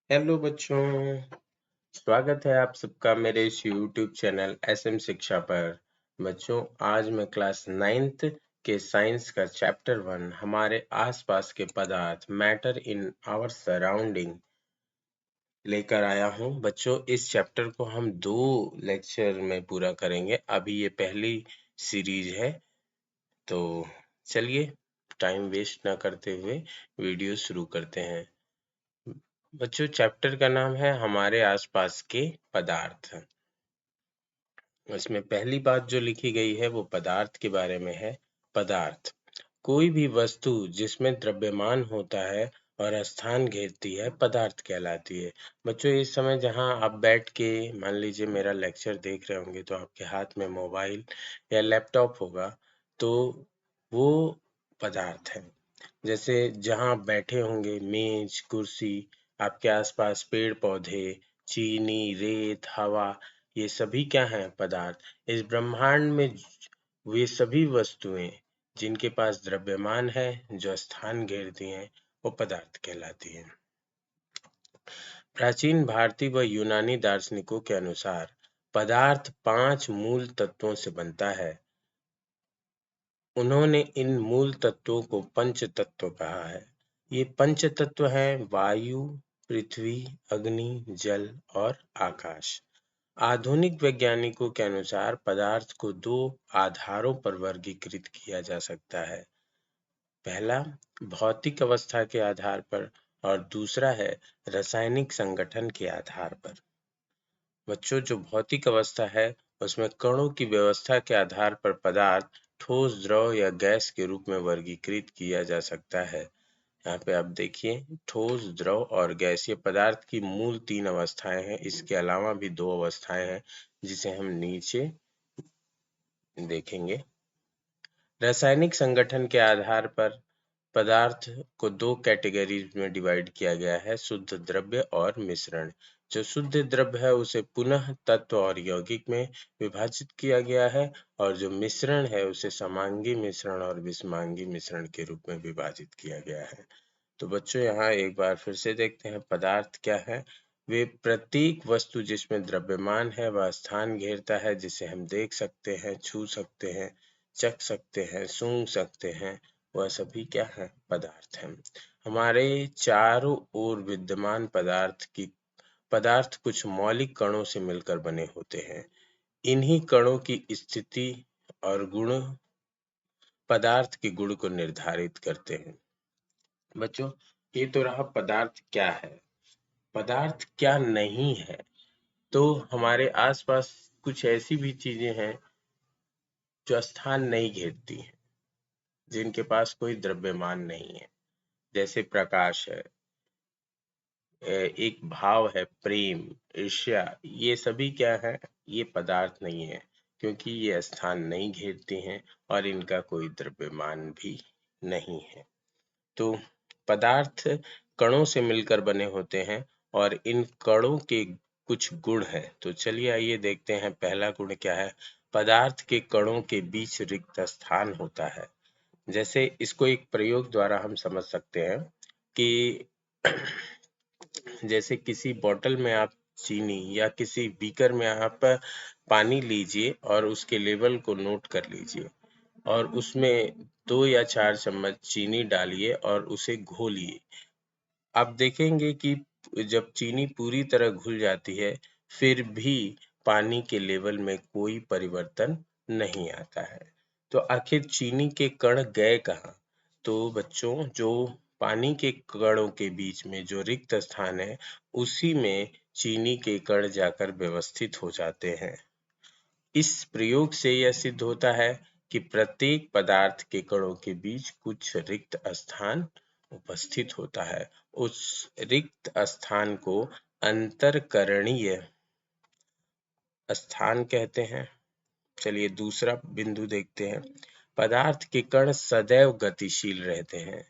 Hello बच्चों, स्वागत है आप सबका मेरे इस YouTube चैनल SM शिक्षा पर। बच्चों, आज मैं क्लास 9th के साइंस का चैप्टर 1 हमारे आसपास के पदार्थ मैटर इन आवर सराउंडिंग लेकर आया हूँ। बच्चों, इस चैप्टर को हम 2 लेक्चर में पूरा करेंगे। अभी ये पहली सीरीज है, तो चलिए टाइम वेस्ट ना करते हुए वीडियो शुरू करते हैं। बच्चों, चैप्टर का नाम है हमारे आसपास के पदार्थ। इसमें पहली बात जो लिखी गई है वो पदार्थ के बारे में है। पदार्थ कोई भी वस्तु जिसमें द्रव्यमान होता है और स्थान घेरती है पदार्थ कहलाती है। बच्चों, इस समय जहां आप बैठ के मान लीजिए मेरा लेक्चर देख रहे होंगे तो आपके हाथ में मोबाइल या लैपटॉप होगा, तो वो पदार्थ है। जैसे जहां आप बैठे होंगे मेज कुर्सी, आपके आसपास पेड़ पौधे, चीनी रेत हवा, ये सभी क्या हैं? पदार्थ। इस ब्रह्मांड में वे सभी वस्तुएं जिनके पास द्रव्यमान है, जो स्थान घेरती हैं, वो पदार्थ कहलाती हैं। प्राचीन भारतीय व यूनानी दार्शनिकों के अनुसार पदार्थ 5 मूल तत्वों से बनता है। उन्होंने इन मूल तत्वों को पंच तत्व कहा है। ये पंच तत्व हैं वायु, पृथ्वी, अग्नि, जल और आकाश। आधुनिक वैज्ञानिकों के अनुसार पदार्थ को 2 आधारों पर वर्गीकृत किया जा सकता है। पहला भौतिक अवस्था के आधार पर और दूसरा है रासायनिक संगठन के आधार पर। बच्चों, जो भौतिक अवस्था है उसमें कणों की व्यवस्था के आधार पर पदार्थ ठोस, द्रव या गैस के रूप में वर्गीकृत किया जा सकता है। यहाँ पे आप देखिए ठोस, द्रव और गैस, ये पदार्थ की मूल 3 अवस्थाएं हैं। इसके अलावा भी 2 अवस्थाएं हैं जिसे हम नीचे देखेंगे। रासायनिक संगठन के आधार पर पदार्थ को 2 कैटेगरीज में डिवाइड किया गया है, शुद्ध द्रव्य और मिश्रण। जो शुद्ध द्रव्य है उसे पुनः तत्व और यौगिक में विभाजित किया गया है और जो मिश्रण है उसे समांगी मिश्रण और विषमांगी मिश्रण के रूप में विभाजित किया गया है। तो बच्चों, यहाँ एक बार फिर से देखते हैं पदार्थ क्या है। वे प्रत्येक वस्तु जिसमें द्रव्यमान है वह स्थान घेरता है, जिसे हम देख सकते हैं, छू सकते हैं, चख सकते हैं, सूंघ सकते हैं, वह सभी क्या है? पदार्थ हैं। हमारे चारों ओर विद्यमान पदार्थ कुछ मौलिक कणों से मिलकर बने होते हैं। इन्हीं कणों की स्थिति और गुण पदार्थ के गुण को निर्धारित करते हैं। बच्चों, ये तो रहा पदार्थ क्या है। पदार्थ क्या नहीं है? तो हमारे आसपास कुछ ऐसी भी चीजें हैं जो स्थान नहीं घेरती हैं, जिनके पास कोई द्रव्यमान नहीं है। जैसे प्रकाश है, एक भाव है, प्रेम, ईर्ष्या, ये सभी क्या है? ये पदार्थ नहीं है, क्योंकि ये स्थान नहीं घेरते हैं और इनका कोई द्रव्यमान भी नहीं है। तो पदार्थ कणों से मिलकर बने होते हैं और इन कणों के कुछ गुण हैं। तो चलिए आइए देखते हैं पहला गुण क्या है। पदार्थ के कणों के बीच रिक्त स्थान होता है। जैसे इसको एक प्रयोग द्वारा हम समझ सकते हैं कि जैसे किसी बोतल में आप चीनी या किसी बीकर में आप पानी लीजिए और उसके लेवल को नोट कर लीजिए और उसमें 2 या 4 चम्मच चीनी डालिए और उसे घोलिए। आप देखेंगे कि जब चीनी पूरी तरह घुल जाती है, फिर भी पानी के लेवल में कोई परिवर्तन नहीं आता है। तो आखिर चीनी के कण गए कहाँ? तो बच्चों, जो पानी के कणों के बीच में जो रिक्त स्थान है, उसी में चीनी के कण जाकर व्यवस्थित हो जाते हैं। इस प्रयोग से यह सिद्ध होता है कि प्रत्येक पदार्थ के कणों के बीच कुछ रिक्त स्थान उपस्थित होता है। उस रिक्त स्थान को अंतरकरणीय स्थान कहते हैं। चलिए दूसरा बिंदु देखते हैं। पदार्थ के कण सदैव गतिशील रहते हैं।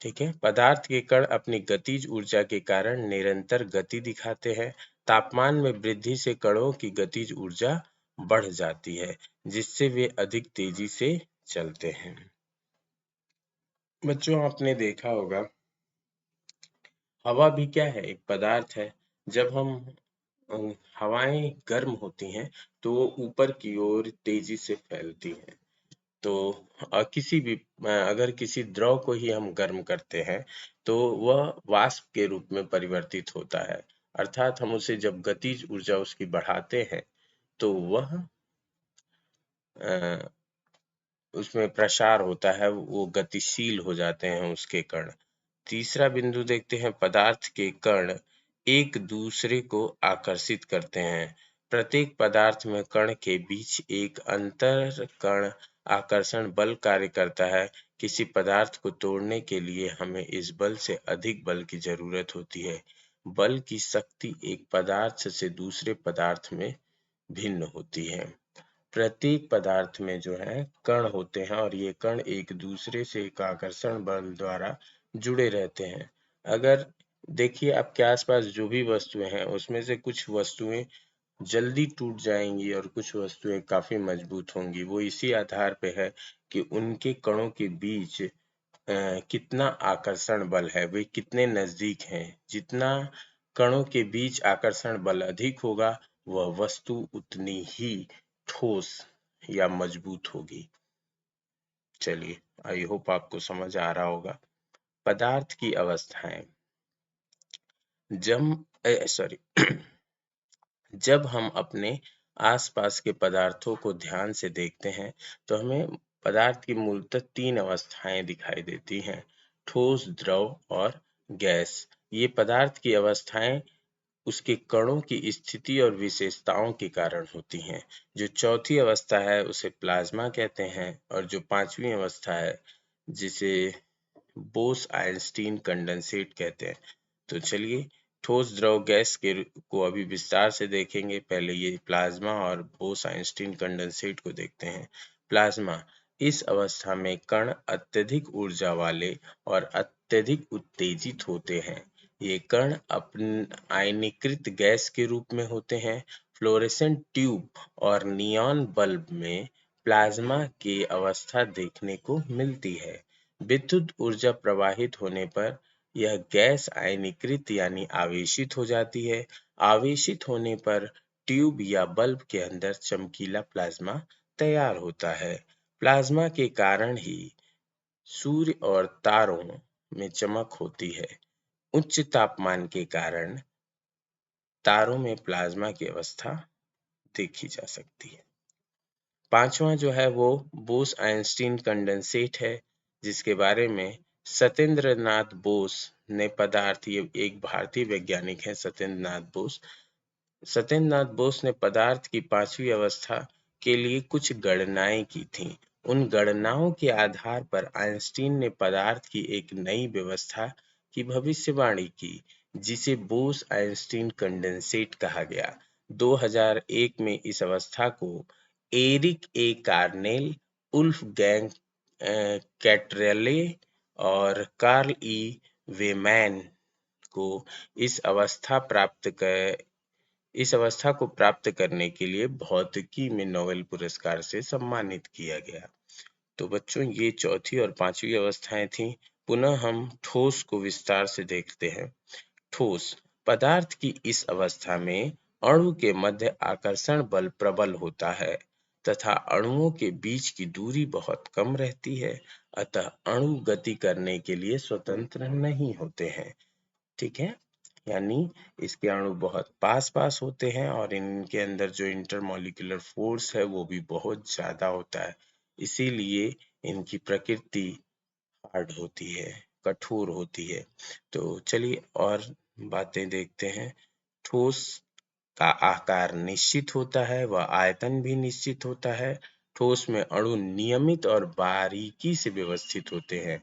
ठीक है, पदार्थ के कण अपनी गतिज ऊर्जा के कारण निरंतर गति दिखाते हैं। तापमान में वृद्धि से कणों की गतिज ऊर्जा बढ़ जाती है, जिससे वे अधिक तेजी से चलते हैं। बच्चों, आपने देखा होगा हवा भी क्या है, एक पदार्थ है। जब हम हवाएं गर्म होती हैं तो वो ऊपर की ओर तेजी से फैलती हैं। तो किसी भी अगर किसी द्रव को ही हम गर्म करते हैं तो वह वाष्प के रूप में परिवर्तित होता है, अर्थात हम उसे जब गतिज ऊर्जा उसकी बढ़ाते हैं तो वह अ, उसमें प्रसार होता है, वो गतिशील हो जाते हैं उसके कण। तीसरा बिंदु देखते हैं, पदार्थ के कण एक दूसरे को आकर्षित करते हैं। प्रत्येक पदार्थ में कण के बीच एक अंतर कण आकर्षण बल कार्य करता है। किसी पदार्थ को तोड़ने के लिए हमें इस बल से अधिक बल की जरूरत होती है। बल की शक्ति एक पदार्थ से दूसरे पदार्थ में भिन्न होती है। प्रत्येक पदार्थ में जो है कण होते हैं और ये कण एक दूसरे से एक आकर्षण बल द्वारा जुड़े रहते हैं। अगर देखिए आपके आसपास जो भी वस्तुएं हैं उसमें से कुछ वस्तुएं जल्दी टूट जाएंगी और कुछ वस्तुएं काफी मजबूत होंगी। वो इसी आधार पे है कि उनके कणों के बीच कितना आकर्षण बल है, वे कितने नजदीक हैं। जितना कणों के बीच आकर्षण बल अधिक होगा वह वस्तु उतनी ही ठोस या मजबूत होगी। चलिए, आई होप आपको समझ आ रहा होगा। पदार्थ की अवस्थाएं, जब सॉरी जब हम अपने आसपास के पदार्थों को ध्यान से देखते हैं तो हमें पदार्थ की मूलतः तीन अवस्थाएं दिखाई देती हैं, ठोस, द्रव और गैस। ये पदार्थ की अवस्थाएं उसके कणों की स्थिति और विशेषताओं के कारण होती हैं। जो चौथी अवस्था है उसे प्लाज्मा कहते हैं और जो पांचवी अवस्था है जिसे बोस-आइंस्टीन कंडेंसेट कहते हैं। तो चलिए, ठोस, द्रव, गैस के को अभी विस्तार से देखेंगे। पहले ये प्लाज्मा और बोस-आइंस्टीन कंडेंसेट को देखते हैं। प्लाज्मा, इस अवस्था में कण अत्यधिक ऊर्जा वाले और अत्यधिक उत्तेजित होते हैं। ये कण आयनीकृत गैस के रूप में होते हैं। फ्लोरेसेंट ट्यूब और नियॉन बल्ब में प्लाज्मा की अवस्था देखने को मिलती है। विद्युत ऊर्जा प्रवाहित होने पर यह गैस आयनीकृत यानी आवेशित हो जाती है। आवेशित होने पर ट्यूब या बल्ब के अंदर चमकीला प्लाज्मा तैयार होता है। प्लाज्मा के कारण ही सूर्य और तारों में चमक होती है। उच्च तापमान के कारण तारों में प्लाज्मा की अवस्था देखी जा सकती है। पांचवा जो है वो बोस-आइंस्टीन कंडेंसेट है, जिसके बारे में सत्येंद्र नाथ बोस ने ये एक भारतीय वैज्ञानिक है सत्येंद्र नाथ बोस। सत्येंद्र नाथ बोस ने पदार्थ की पांचवी अवस्था के लिए कुछ गणनाएं की थीं। उन गणनाओं के आधार पर आइंस्टीन ने पदार्थ की एक नई व्यवस्था की भविष्यवाणी की, जिसे बोस-आइंस्टीन कंडेंसेट कहा गया। 2001 में इस अवस्था को एरिक ए कार्नेल, वुल्फगैंग कैटरले और कार्ल ई वेमैन को इस अवस्था को प्राप्त करने के लिए भौतिकी में नोबेल पुरस्कार से सम्मानित किया गया। तो बच्चों, ये चौथी और पांचवी अवस्थाएं थीं। पुनः हम ठोस को विस्तार से देखते हैं। ठोस पदार्थ की इस अवस्था में अणु के मध्य आकर्षण बल प्रबल होता है तथा अणुओं के बीच की दूरी बहुत कम रहती है, अतः अणु गति करने के लिए स्वतंत्र नहीं होते हैं। ठीक है, यानी इसके अणु बहुत पास पास होते हैं और इनके अंदर जो इंटरमॉलिक्यूलर फोर्स है वो भी बहुत ज्यादा होता है। इसीलिए इनकी प्रकृति हार्ड होती है, कठोर होती है। तो चलिए और बातें देखते हैं। ठोस का आकार निश्चित होता है व आयतन भी निश्चित होता है। ठोस में अणु नियमित और बारीकी से व्यवस्थित होते हैं।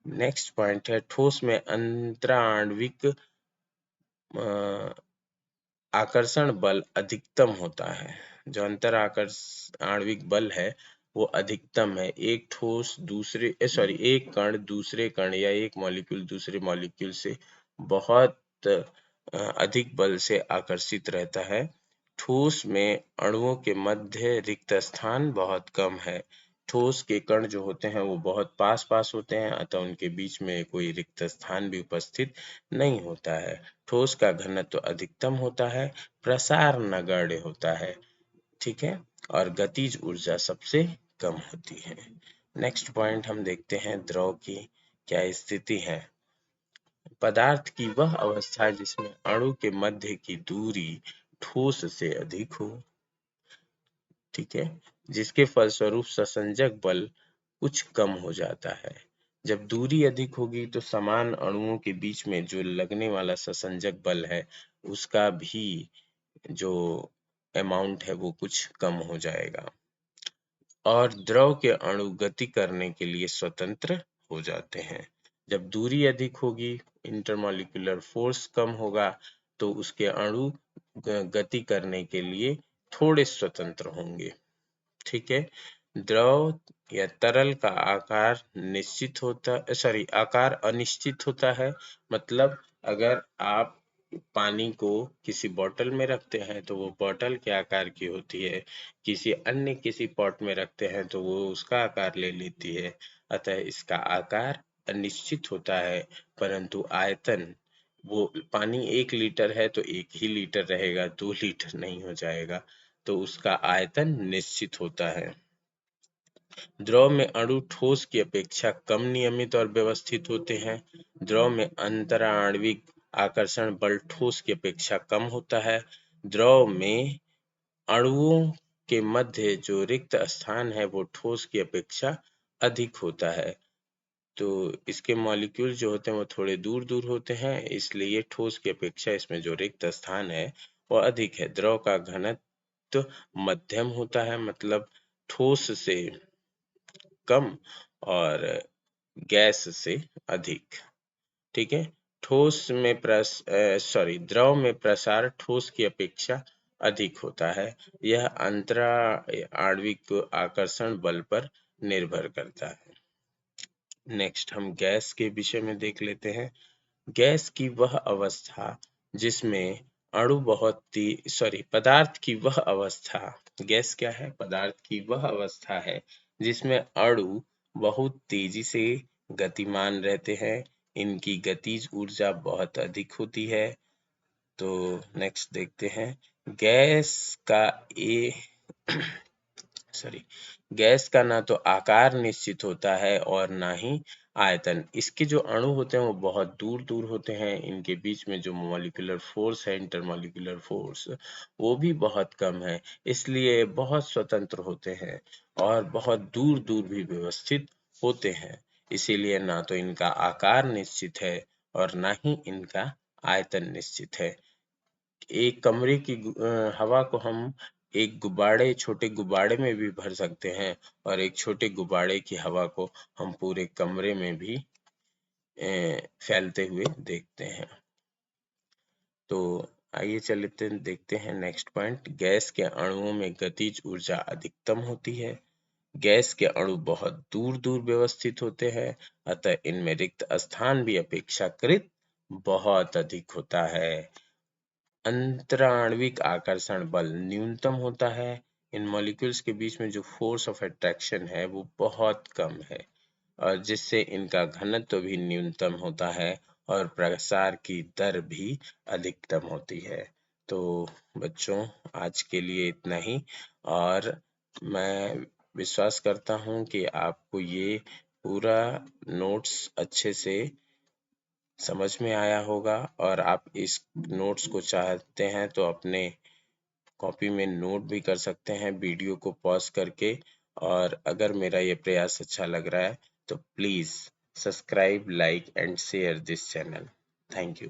नेक्स्ट पॉइंट है, ठोस में अंतराण्विक आकर्षण बल अधिकतम होता है। जो अंतर आणविक बल है वो अधिकतम है। एक कण दूसरे कण या एक मॉलिक्यूल दूसरे मॉलिक्यूल से बहुत अधिक बल से आकर्षित रहता है। ठोस में अणुओं के मध्य रिक्त स्थान बहुत कम है। ठोस के कण जो होते हैं वो बहुत पास पास होते हैं, अतः उनके बीच में कोई रिक्त स्थान भी उपस्थित नहीं होता है। ठोस का घनत्व अधिकतम होता है, प्रसार नगण्य होता है, ठीक है, और गतिज ऊर्जा सबसे कम होती है। नेक्स्ट पॉइंट हम देखते हैं, द्रव की क्या स्थिति है। पदार्थ की वह अवस्था जिसमें अणु के मध्य की दूरी ठोस से अधिक हो, ठीक है, जिसके फलस्वरूप ससंजक बल कुछ कम हो जाता है। जब दूरी अधिक होगी तो समान अणुओं के बीच में जो लगने वाला ससंजक बल है उसका भी जो अमाउंट है वो कुछ कम हो जाएगा, और द्रव के अणु गति करने के लिए स्वतंत्र हो जाते हैं। जब दूरी अधिक होगी, इंटरमॉलिक्यूलर फोर्स कम होगा, तो उसके अणु गति करने के लिए थोड़े स्वतंत्र होंगे, ठीक है। द्रव या तरल का आकार निश्चित होता, आकार अनिश्चित होता है। मतलब अगर आप पानी को किसी बोतल में रखते हैं तो वो बोतल के आकार की होती है, किसी पॉट में रखते हैं तो वो उसका आकार ले लेती है, अतः इसका आकार अनिश्चित होता है, परंतु आयतन, वो पानी 1 लीटर है तो 1 ही लीटर रहेगा, 2 लीटर नहीं हो जाएगा, तो उसका आयतन निश्चित होता है। द्रव में अणु ठोस की अपेक्षा कम नियमित और व्यवस्थित होते हैं। द्रव में अंतराण्विक आकर्षण बल ठोस की अपेक्षा कम होता है। द्रव में अणुओं के मध्य जो रिक्त स्थान है वो ठोस की अपेक्षा अधिक होता है। तो इसके मॉलिक्यूल जो होते हैं वो थोड़े दूर दूर होते हैं, इसलिए ठोस की अपेक्षा इसमें जो रिक्त स्थान है वो अधिक है। द्रव का घनत्व मध्यम होता है, मतलब ठोस से कम और गैस से अधिक, ठीक है। द्रव में प्रसार ठोस की अपेक्षा अधिक होता है। यह अंतरा आणविक आकर्षण बल पर निर्भर करता है। नेक्स्ट हम गैस के विषय में देख लेते हैं। गैस की वह अवस्था जिसमें अणु पदार्थ की वह अवस्था, गैस क्या है? पदार्थ की वह अवस्था है जिसमें अणु बहुत तेजी से गतिमान रहते हैं, इनकी गतिज ऊर्जा बहुत अधिक होती है। तो नेक्स्ट देखते हैं, गैस का ए गैस का ना तो आकार निश्चित होता है और ना ही आयतन। इसके जो अणु होते हैं वो बहुत दूर दूर होते हैं, इनके बीच में जो मॉलिक्यूलर फोर्स है, इंटरमॉलिक्यूलर फोर्स, वो भी बहुत कम है, इसलिए बहुत स्वतंत्र होते हैं और बहुत दूर दूर भी व्यवस्थित होते हैं। इसीलिए ना तो इनका आकार निश्चित है और ना ही इनका आयतन निश्चित है। एक कमरे की हवा को हम एक छोटे गुब्बारे में भी भर सकते हैं, और एक छोटे गुब्बारे की हवा को हम पूरे कमरे में भी फैलते हुए देखते हैं। तो आइए चलते देखते हैं नेक्स्ट पॉइंट। गैस के अणुओं में गतिज ऊर्जा अधिकतम होती है। गैस के अणु बहुत दूर दूर व्यवस्थित होते हैं, अतः इनमें रिक्त स्थान भी अपेक्षाकृत बहुत अधिक होता है। अंतराण्विक आकर्षण बल न्यूनतम होता है। इन मॉलिक्यूल्स के बीच में जो फोर्स ऑफ अट्रैक्शन है वो बहुत कम है, और जिससे इनका घनत्व भी न्यूनतम होता है और प्रसार की दर भी अधिकतम होती है। तो बच्चों, आज के लिए इतना ही, और मैं विश्वास करता हूँ कि आपको ये पूरा नोट्स अच्छे से समझ में आया होगा, और आप इस नोट्स को चाहते हैं तो अपने कॉपी में नोट भी कर सकते हैं वीडियो को पॉज करके। और अगर मेरा ये प्रयास अच्छा लग रहा है तो please subscribe, like and share this channel. Thank you.